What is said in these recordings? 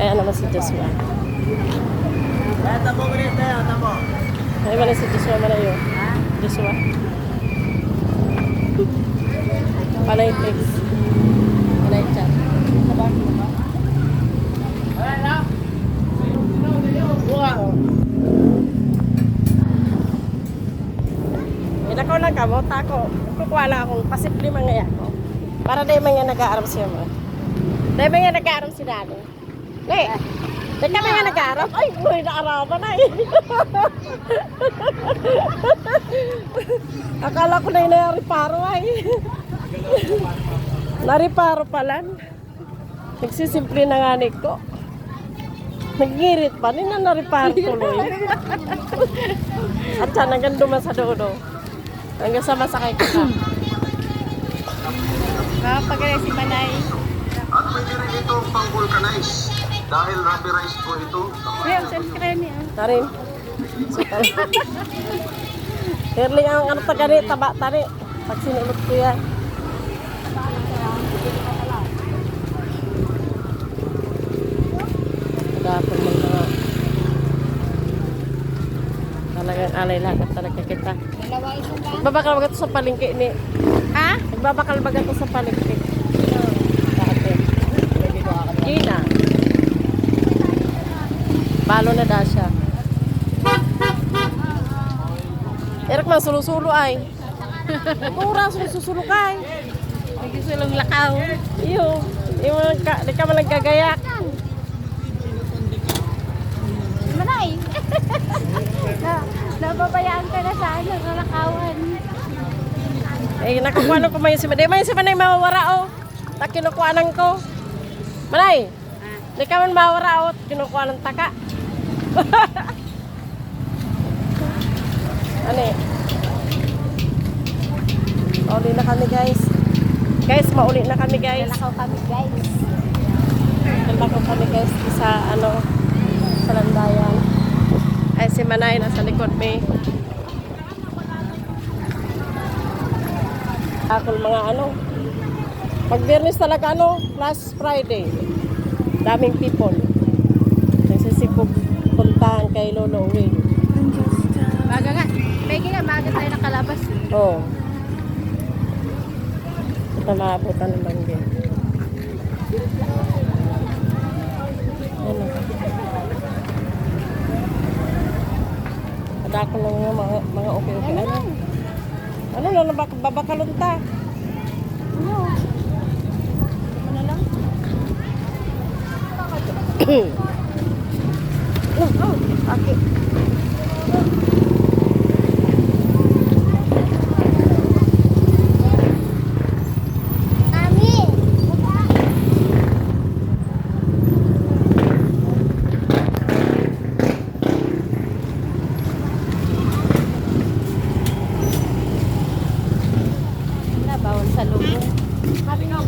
Ayan naman si Joshua. Tabo mo rin tayo, tabo. Ayan naman si Joshua malayo. Joshua. Palay text. Palay chat. Wow. Inakaw lang ka mo, tako. Kukuha lang akong pasipli mga ko. Para dahil mga nag-aaram siya mo. Dahil mga nag-aaram si Dani. Dahil, dahil kami nga nag-aaram. Ay, buhay na araman na eh. Akala ko na yung nariparo ay. Nariparo pala. Nagsisimple na nga ko. Nagngirit pa, nina nariparo tuloy. At siya, hanggang duman sa dodo. Hanggang sa masakay ko na. Pagkala si Manay. At pwede rin ito pang-vulcanize. Dahil rubberized po ito. Kuya, saan ka rin niya? Tarin. Sukal. Erling ang ano tagani, taba tani. Pag sinulot ko yan. Dapon ng mga talagang alay lahat talaga kita. Dalawa isang lang. Nagbabakal baga to sa palengke ni. Ha? Nagbabakal baga to sa palengke. Dati. Gina. Balo na da siya. Erak man sulusulo ay. Kura sulusulo kay. Nagsusulong lakaw. Iyo. Di ka man nagkagayak. Manay. Nababayaan ka na sa ano, sa lakawan. Eh, nakakuha ko may si Manay. May si Manay mawawara o. Tak kinukuhanan ko. Manay. Di ka man mawawara o. Kinukuha ng taka. Ano eh? Mauli na kami guys. Guys, mauli na kami guys. Lakaw kami, guys. Nalako kami guys sa ano, sa landayan. Ay si Manay nasa likod may. Akol mga ano. Pag Biyernes talaga ano, last Friday. Daming people. Nagsisipog puntahan kay Lolo Wing. Baga nga. Pwede nga, baga tayo nakalabas. Oo. Ito maabutan ng bangge. Ano? Ada ko lang yung mga okay-okay. Ano? Ano na babakalon ta? Ano? Ano lang? Oh, okay. Kami! Bawal sa lubong. Nakainom.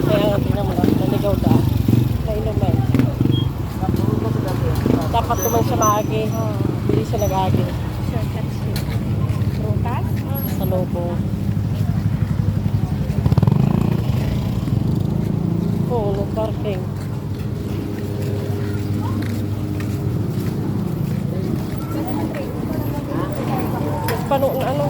Kaya nga tingnan mo lang, naligaw da. Nakainom man. Dapat naman siya maagi. Hindi siya nag-agi. Shortcut siya. Prutas? Sa lubong. Oo, no parking. Pano na ano?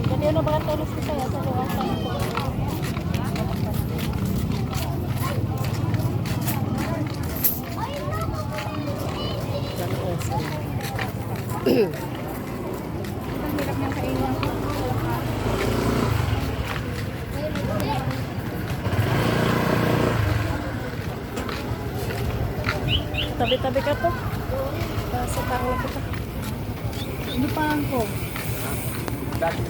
Jadi ano ba tulos ko sa'yo sa luwas sa ito? Ang hirap ng kainan. Tabi-tabi ka to. Sa tarong na kita. Ano pa ko? Dati